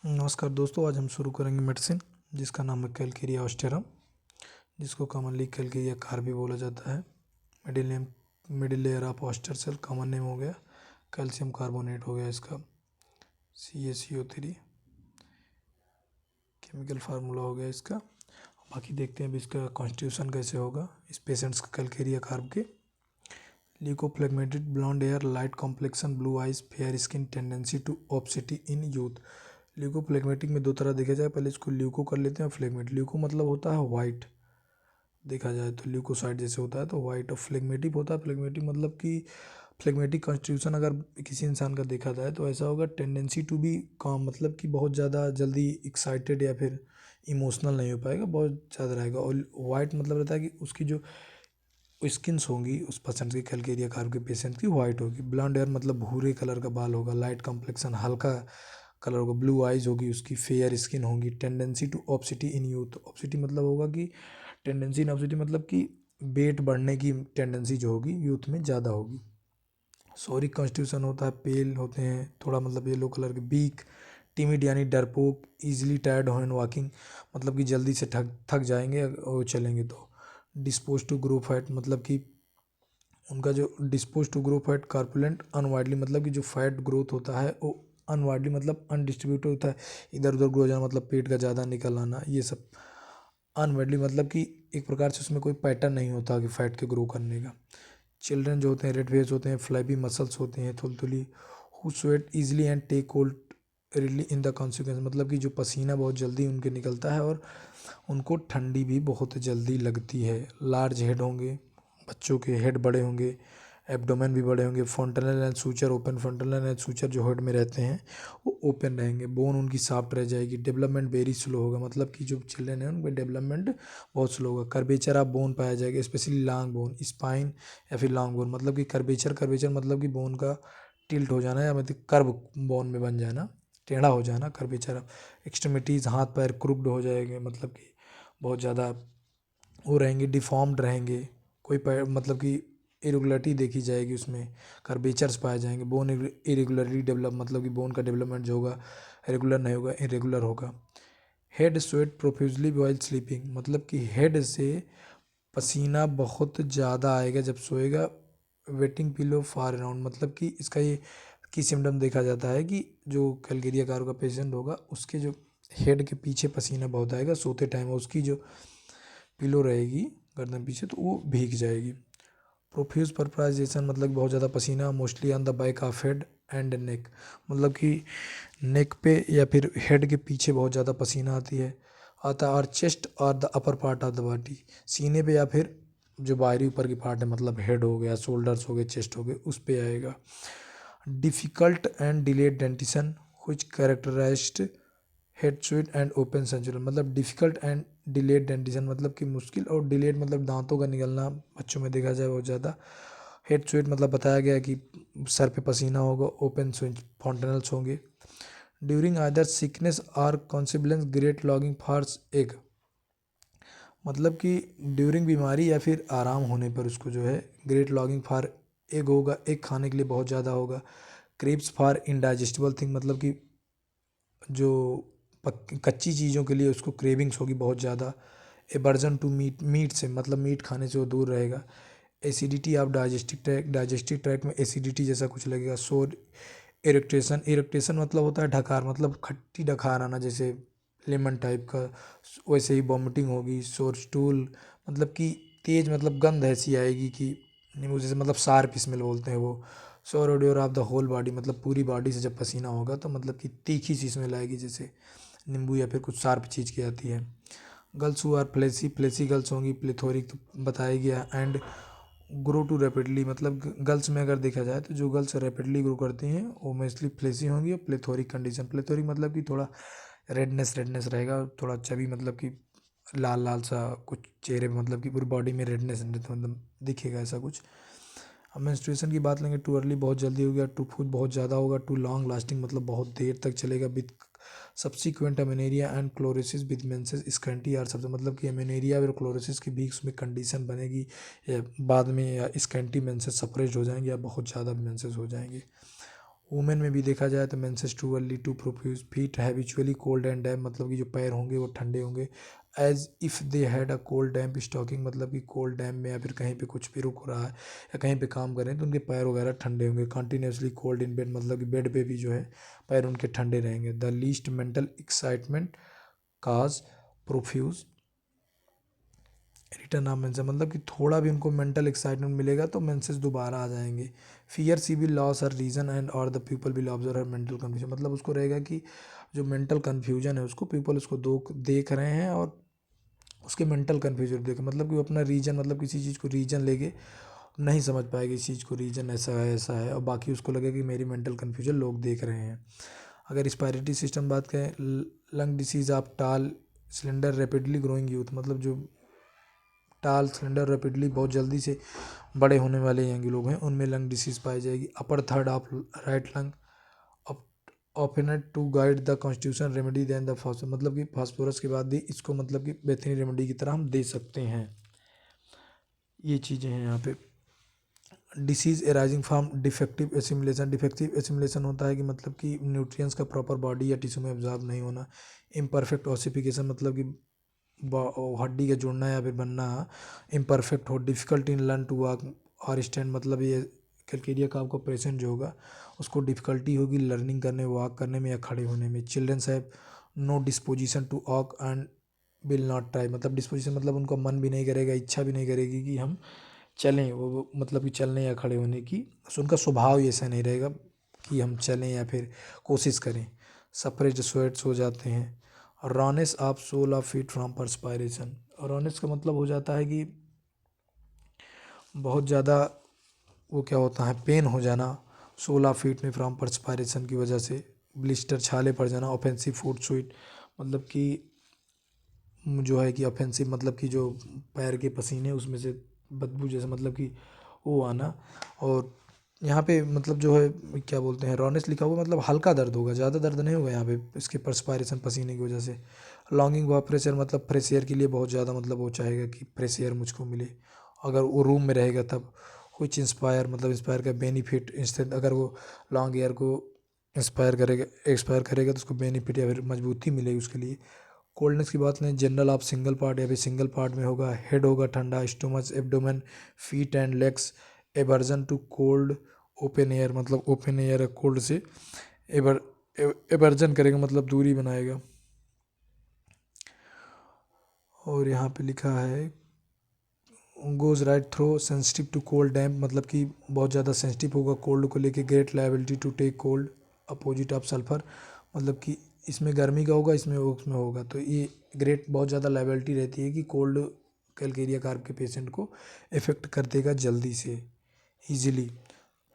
नमस्कार दोस्तों, आज हम शुरू करेंगे मेडिसिन जिसका नाम है कैलकेरिया ऑस्टेरम, जिसको कॉमनली कैलकेरिया कार भी बोला जाता है। Middle layer of oyster shell common name हो गया, कैल्शियम कार्बोनेट हो गया इसका CaCO3 केमिकल फार्मूला हो गया इसका। बाकी देखते हैं अब इसका कॉन्स्टिट्यूशन कैसे होगा इस पेशेंट्स का कैलकेरिया कार्ब के। Leucophlegmatic blonde hair, light complexion, blue eyes, fair skin, tendency to obesity in youth. Leucophlegmatic में दो तरह देखा जाए, पहले इसको ल्यूको कर लेते हैं और फ्लेग्मेटिक। ल्यूको मतलब होता है वाइट, देखा जाए तो ल्यूकोसाइड जैसे होता है तो वाइट, और फ्लेग्मेटिक होता है, फ्लेग्मेटिक मतलब कि फ्लेग्मेटिक कॉन्स्टिट्यूशन अगर किसी इंसान का देखा जाए तो ऐसा होगा टेंडेंसी टू बी काम, मतलब कि बहुत ज़्यादा जल्दी एक्साइटेड या फिर इमोशनल नहीं हो पाएगा, बहुत ज़्यादा रहेगा। और वाइट मतलब रहता है कि उसकी जो स्किन्स होंगी उस पेशेंट की, कैलकेरिया कार्ब के पेशेंट की वाइट होगी। ब्लॉन्ड हेयर मतलब भूरे कलर का बाल होगा, लाइट कॉम्प्लेक्शन हल्का कलर होगा, ब्लू आइज होगी उसकी, फेयर स्किन होगी, टेंडेंसी टू ऑब्सिटी इन यूथ। ऑब्सिटी मतलब होगा कि टेंडेंसी इन ऑब्सिटी मतलब कि वेट बढ़ने की टेंडेंसी जो होगी यूथ में ज़्यादा होगी। सॉरिक कॉन्स्टिट्यूशन होता है, पेल होते हैं थोड़ा, मतलब येलो कलर के। बीक, टिमिड यानी डरपोक, ईजिली टायर्ड हो एंड वॉकिंग मतलब कि जल्दी से थक थक जाएंगे और चलेंगे तो। डिस्पोज टू ग्रो फैट मतलब कि उनका जो डिस्पोज टू ग्रो फैट कार्पुलेंट अनवाइडली मतलब कि जो फैट ग्रोथ होता है वो अनवाइडली मतलब अनडिस्ट्रीब्यूटेड होता है, इधर उधर ग्रो जाना मतलब पेट का ज़्यादा निकल आना, ये सब। अनवाइडली मतलब कि एक प्रकार से उसमें कोई पैटर्न नहीं होता कि फैट के ग्रो करने का। चिल्ड्रन जो होते हैं रेड फेस होते हैं, फ्लैबी मसल्स होते हैं, थुलथुली, who sweat easily and take cold रिली इन द कॉन्सिक्वेंस मतलब कि जो पसीना बहुत जल्दी उनके निकलता है और उनको ठंडी भी बहुत जल्दी लगती है। लार्ज हेड होंगे, बच्चों के हेड बड़े होंगे, एब्डोमेन भी बड़े होंगे। Frontal and suture open, frontal and suture जो हेड में रहते हैं वो ओपन रहेंगे। बोन उनकी सॉफ्ट रह जाएगी। डेवलपमेंट वेरी स्लो होगा, मतलब कि जो चिल्ड्रन है उनका डेवलपमेंट बहुत स्लो होगा। कर्वेचर ऑफ बोन पाया जाएगा, स्पेशली लॉन्ग बोन, स्पाइन या फिर लॉन्ग बोन मतलब कि कर्वेचर, कर्वेचर मतलब कि बोन का टिल्ट हो जाना या मतलब कर्व बोन में बन जाना, टेढ़ा हो जाना, कर्वेचर। एक्सट्रीमिटीज़ हाथ पैर क्रुक्ड हो जाएंगे, मतलब कि बहुत ज़्यादा वो रहेंगे, डिफॉर्म्ड रहेंगे, कोई मतलब कि इरेगुलरिटी देखी जाएगी उसमें, कर्वेचर्स पाए जाएंगे। बोन इरेगुलरली डेवलप मतलब कि बोन का डेवलपमेंट जो होगा रेगुलर नहीं होगा, इरेगुलर होगा। Head sweat profusely while sleeping मतलब कि हेड से पसीना बहुत ज़्यादा आएगा जब सोएगा। वेटिंग पिलो फार अराउंड मतलब कि इसका ये की सिम्टम देखा जाता है कि जो कैलकेरिया कार का पेशेंट होगा उसके जो हेड के पीछे पसीना बहुत आएगा सोते टाइम, उसकी जो पिलो रहेगी गर्दन पीछे तो वो भीग जाएगी। प्रोफ्यूज परपराइजेशन मतलब कि बहुत ज़्यादा पसीना, mostly on the back of head and neck मतलब कि नेक पे या फिर हेड के पीछे बहुत ज़्यादा पसीना आता है। और चेस्ट और the upper part of the body, सीने पे या फिर जो बाहरी ऊपर की पार्ट है मतलब हेड हो गया, शोल्डर्स हो गए, चेस्ट हो गए, उस पे आएगा। Difficult and delayed dentition which characterized head sweat and open sutures मतलब डिफ़िकल्ट एंड डिलेड डेंटिशन मतलब कि मुश्किल, और डिलेड मतलब दांतों का निकलना बच्चों में देखा जाए बहुत ज़्यादा। हेड स्वेट मतलब बताया गया कि सर पे पसीना होगा, ओपन स्विच फॉन्टेनल्स होंगे। ड्यूरिंग आदर सिकनेस और कॉन्सिबलेंस ग्रेट लॉगिंग फार्स एग मतलब कि ड्यूरिंग बीमारी या फिर आराम होने पर उसको जो है ग्रेट लॉगिंग फार एग होगा, एग खाने के लिए बहुत ज़्यादा होगा। क्रेप्स फॉर इनडाइजेस्टिबल थिंग मतलब कि जो कच्ची चीज़ों के लिए उसको क्रेविंग्स होगी बहुत ज़्यादा। एवर्जन टू मीट, मीट से मतलब मीट खाने से वो दूर रहेगा। एसिडिटी ऑफ डाइजेस्टिव ट्रैक्ट में एसिडिटी जैसा कुछ लगेगा। सोर इरिटेशन, इरिटेशन मतलब होता है ढकार, मतलब खट्टी ढकार आना जैसे लेमन टाइप का, वैसे ही वॉमिटिंग होगी। सोर स्टूल मतलब कि तेज मतलब गंध ऐसी आएगी कि नींबू जैसे, मतलब शार्प स्मेल बोलते हैं वो। सोर ओडियोर ऑफ द होल बॉडी मतलब पूरी बॉडी से जब पसीना होगा तो मतलब कि तीखी सी स्मेल आएगी जैसे नींबू या फिर कुछ शार्प चीज़ की आती है। Girls who are fleshy, fleshy girls होंगी। प्लेथोरिक तो बताया गया। एंड ग्रो टू रैपिडली मतलब गर्ल्स में अगर देखा जाए तो जो गर्ल्स रैपिडली ग्रो करती हैं वो मोस्टली फ्लेसी होंगी। और प्लेथोरिक कंडीशन, प्लेथोरिक मतलब कि थोड़ा रेडनेस रेडनेस रहेगा, थोड़ा चबी मतलब कि लाल लाल सा कुछ चेहरे पे, मतलब कि पूरी बॉडी में रेडनेस मतलब दिखेगा ऐसा कुछ। अब मेंस्ट्रुएशन की बात लेंगे, टू अर्ली बहुत जल्दी हो गया, टू फूड बहुत ज़्यादा होगा, टू लॉन्ग लास्टिंग मतलब बहुत देर तक चलेगा, with subsequent amenorrhea and chlorosis with menses scanty or सब मतलब कि अमेनेरिया और क्लोरोसिस के बीच में कंडीशन बनेगी या बाद में या स्कैंटी मेंसेस सप्रेस्ड हो जाएंगे या बहुत ज़्यादा मेंसेस हो जाएंगे। वुमेन में भी देखा जाए तो menses too early too profuse, feet habitually cold and damp, मतलब कि जो पैर होंगे वो ठंडे होंगे, as if they had a cold damp stocking, मतलब कि कोल्ड डैम्प में या फिर कहीं पे कुछ भी रुक रहा है या कहीं पे काम कर रहे हैं तो उनके पैर वगैरह ठंडे होंगे। कंटिन्यूसली कोल्ड इन बेड, मतलब कि बेड पे भी जो है पैर उनके ठंडे रहेंगे। The least mental excitement cause profuse return of menses, मतलब कि थोड़ा भी उनको मेंटल एक्साइटमेंट मिलेगा तो मेंसेस दोबारा आ जाएंगे। Fear she will lose her reason and और the people will observe her mental confusion, मतलब उसको रहेगा कि जो मेंटल कन्फ्यूजन है उसको पीपल उसको देख रहे हैं और उसके मेंटल कन्फ्यूजन देखे, मतलब कि वो अपना रीजन, मतलब किसी चीज़ को रीजन लेके नहीं समझ पाएगा इस चीज़ को, रीजन ऐसा है और बाकी उसको लगेगा कि मेरी मेंटल कन्फ्यूजन लोग देख रहे हैं। अगर रिस्पायरेटरी सिस्टम बात करें, लंग डिसीज ऑफ टाल सिलेंडर रैपिडली ग्रोइंग यूथ, मतलब जो टाल सिलेंडर रैपिडली बहुत जल्दी से बड़े होने वाले यंग लोग हैं उनमें लंग डिसीज पाई जाएगी। Upper third of right lung ऑफेनेट to guide the constitution remedy then the phosphorus, मतलब कि फास्फोरस के बाद भी इसको मतलब कि बेहतरीन रेमेडी की तरह हम दे सकते हैं। ये चीज़ें हैं यहाँ पे। Disease arising from defective assimilation, defective assimilation होता है कि मतलब कि न्यूट्रिएंट्स का प्रॉपर बॉडी या टिश्यू में ऑब्जॉर्व नहीं होना। इम्परफेक्ट ऑसिफिकेशन, मतलब कि हड्डी का जुड़ना या फिर बनना इम्परफेक्ट हो। Difficult in learn to walk और स्टैंड, मतलब ये कैलकेरिया का आपको पेशेंट जो होगा उसको डिफ़िकल्टी होगी लर्निंग करने, वॉक करने में या खड़े होने में। Childrens have no disposition to walk and will not try, मतलब डिस्पोजिशन मतलब उनका मन भी नहीं करेगा, इच्छा भी नहीं करेगी कि हम चलें, वो मतलब कि चलने या खड़े होने की, उनका स्वभाव ही ऐसा नहीं रहेगा कि हम चलें या फिर कोशिश करें। सपरेट स्वेट्स हो जाते हैं। Rawness of sole of feet from perspiration, rawness का मतलब हो जाता है कि बहुत ज़्यादा वो क्या होता है पेन हो जाना सोल ऑफ फीट में फ्रॉम परस्पायरेशन की वजह से। ब्लिस्टर छाले पड़ जाना। ऑफेंसिव फूड स्वेट, मतलब कि जो है कि ऑफेंसिव मतलब कि जो पैर के पसीने उसमें से बदबू जैसे, मतलब कि वो आना। और यहाँ पे मतलब जो है क्या बोलते हैं रॉनेस लिखा हुआ, मतलब हल्का दर्द होगा, ज़्यादा दर्द नहीं होगा यहाँ पे इसके परस्पायरेशन पसीने की वजह से। लॉन्गिंग फॉर फ्रेश एयर, मतलब फ्रेश एयर के लिए बहुत ज़्यादा मतलब वो चाहेगा कि फ्रेश एयर मुझको मिले, अगर वो रूम में रहेगा तब। कुछ इंस्पायर, मतलब इंस्पायर का बेनिफिट इंस्टेंट, अगर वो लॉन्ग एयर को एक्सपायर करेगा तो उसको बेनिफिट या फिर मजबूती मिलेगी उसके लिए। कोल्डनेस की बात लें, जनरल आप सिंगल पार्ट या फिर सिंगल पार्ट में होगा। हेड होगा ठंडा, stomach, abdomen, feet and legs. Aversion to cold, open air, मतलब ओपन एयर कोल्ड से एवर एवर्जन करेगा, मतलब दूरी बनाएगा। और यहाँ पे लिखा है goes right through sensitive to cold damp, मतलब कि बहुत ज़्यादा सेंसिटिव होगा कोल्ड को लेके। Great liability to take cold, opposite of sulphur, मतलब कि इसमें गर्मी का होगा इसमें उसमें होगा, तो ये ग्रेट बहुत ज़्यादा लाइबिलिटी रहती है कि कोल्ड कैलकेरिया कार्ब के पेशेंट को इफ़ेक्ट कर देगा जल्दी से ईजिली।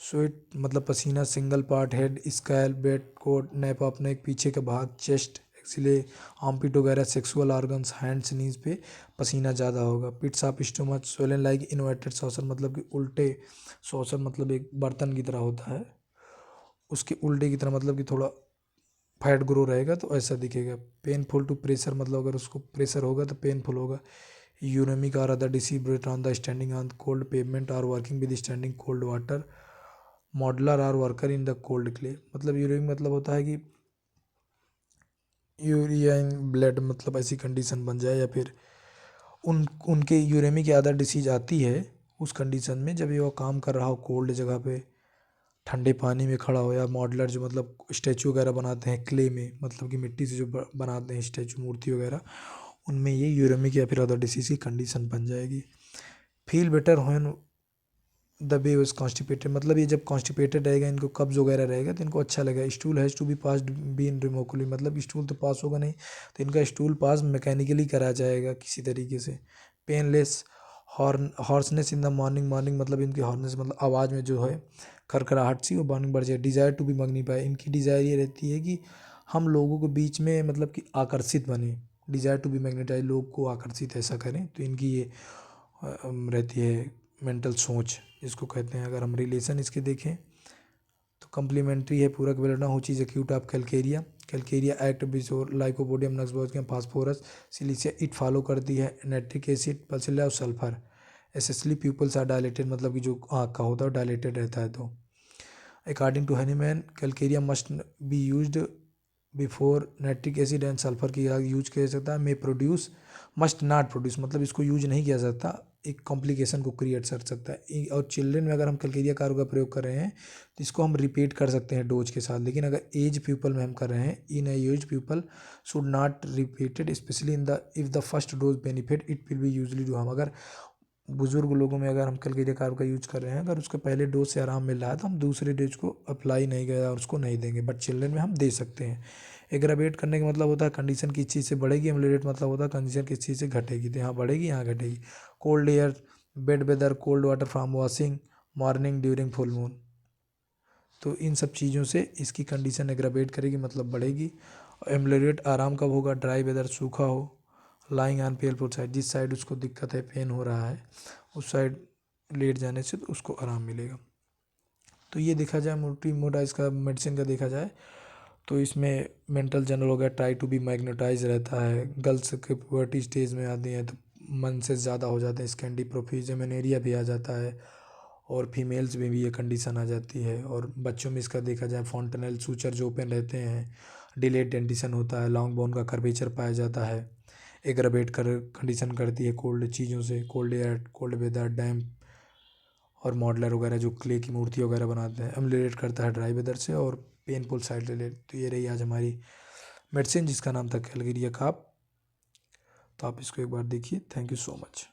स्वेट मतलब पसीना, single part, head, scalp, bed coat, nape of neck, पीछे का भाग, चेस्ट, एक्सिले, आर्मपिट वगैरह, सेक्सुअल ऑर्गन्स, हैंड्स, नीज पे पसीना ज़्यादा होगा। Pits of stomach, swollen like inverted saucer, मतलब कि उल्टे सॉसर, मतलब एक बर्तन की तरह होता है उसके उल्टे की तरह, मतलब कि थोड़ा फैट ग्रो रहेगा तो ऐसा दिखेगा। पेनफुल टू प्रेशर, मतलब अगर उसको प्रेशर होगा तो पेनफुल होगा। यूरेमिक आर अदर डिसीब्रेट on the standing on cold pavement or working with standing cold water. Modeller or worker in the cold clay, मतलब यूरेमिक मतलब होता है कि यूरिया इन ब्लड, मतलब ऐसी कंडीशन बन जाए या फिर उनके यूरेमिक या अदर डिसीज आती है उस कंडीशन में जब ये वो काम कर रहा हो कोल्ड जगह पे, ठंडे पानी में खड़ा हो। या मॉडलर जो मतलब स्टैचू वगैरह बनाते हैं क्ले में, मतलब कि मिट्टी से जो बनाते हैं स्टैचू मूर्ति वगैरह, उनमें ये यूरेमिक या फिर अदर डिसीज की कंडीशन बन जाएगी। Feel better when the way was constipated, मतलब ये जब कॉन्स्टिपेटेड रहेगा, इनको कब्ज वगैरह रहेगा तो इनको अच्छा लगेगा। Stool has to be passed been रिमोकली, मतलब स्टूल तो पास होगा नहीं तो इनका स्टूल पास मैकेनिकली करा जाएगा किसी तरीके से। Painless hoarseness in the morning, morning मतलब इनकी हॉर्सनेस मतलब आवाज़ में जो है खरखराहट सी वो मॉर्निंग बढ़ जाए। डिज़ायर टू बी मैग्नीफाई, इनकी डिज़ायर ये रहती है कि हम लोगों के बीच में मतलब कि आकर्षित बने। डिज़ायर टू बी मैग्नेटाइज, लोग को आकर्षित ऐसा करें, तो इनकी ये रहती है मेंटल सोच जिसको कहते हैं। अगर हम रिलेशन इसके देखें तो कम्प्लीमेंट्री है, पूरक बेलना हो चीज़ acute of calcarea. Calcarea act बिजोर लाइकोपोडियम नक्सबोज फास्फोरस सिलिसिया इट फॉलो करती है नाइट्रिक एसिड, पल्सिला और sulphur. Especially pupils are dilated, मतलब कि जो आँख का होता है डायलेटेड रहता है। तो according to Hahnemann calcarea must be used before nitric acid and sulphur की यूज किया सकता है। May produce must not produce, मतलब इसको यूज नहीं किया सकता, एक कॉम्प्लिकेशन को क्रिएट कर सकता है। और चिल्ड्रन में अगर हम कैलकेरिया कार्ब का प्रयोग कर रहे हैं तो इसको हम रिपीट कर सकते हैं डोज के साथ, लेकिन अगर एज पीपल में हम कर रहे हैं, in age people should not repeated specially in the if the first dose benefit it will be usually do हम। अगर बुजुर्ग लोगों में अगर हम कैलकेरिया कार्ब का यूज कर रहे हैं, अगर उसके पहले डोज से आराम मिल रहा है तो हम दूसरे डोज को अप्लाई नहीं करें और उसको नहीं देंगे, बट चिल्ड्रन में हम दे सकते हैं। एग्रावेट करने का मतलब होता है कंडीशन किस चीज़ से बढ़ेगी, एम्यूलेट मतलब होता है कंडीशन किस चीज़ से घटेगी, तो यहाँ बढ़ेगी यहाँ घटेगी। Cold air, bad weather, cold water from washing, morning during full moon, तो इन सब चीज़ों से इसकी कंडीशन एग्रावेट करेगी मतलब बढ़ेगी। एम्यूलेट आराम कब होगा, ड्राई वेदर, सूखा हो, लाइंग ऑन पेनफुल साइड, जिस साइड उसको दिक्कत है, पेन हो रहा है, उस साइड लेट जाने से तो उसको आराम मिलेगा। तो ये देखा जाए मोटी मोटा इसका मेडिसिन का देखा जाए तो इसमें मेंटल जनरल हो गया, ट्राई टू बी मैग्नेटाइज रहता है, गर्ल्स के पुबर्टी स्टेज में आती हैं तो मन से ज़्यादा हो जाते हैं, स्कैंडी प्रोफिजम एनेरिया भी आ जाता है, और फीमेल्स में भी ये कंडीशन आ जाती है। और बच्चों में इसका देखा जाए फॉन्टनेल सूचर जो ओपन रहते हैं, डिलेड डेंटिशन होता है, लॉन्ग बोन का कर्वेचर पाया जाता है, एग्रावेट कर कंडीशन करती है कोल्ड चीज़ों से, कोल्ड एयर, कोल्ड वेदर, डैम्प, और मॉडलर वगैरह जो क्ले की मूर्ति वगैरह बनाते हैं, रिलेट करता है ड्राई वेदर से, और पेनफुल साइड रिलेट। तो ये रही आज हमारी मेडिसिन जिसका नाम था कैलकेरिया कार्ब। तो आप इसको एक बार देखिए। Thank you so much.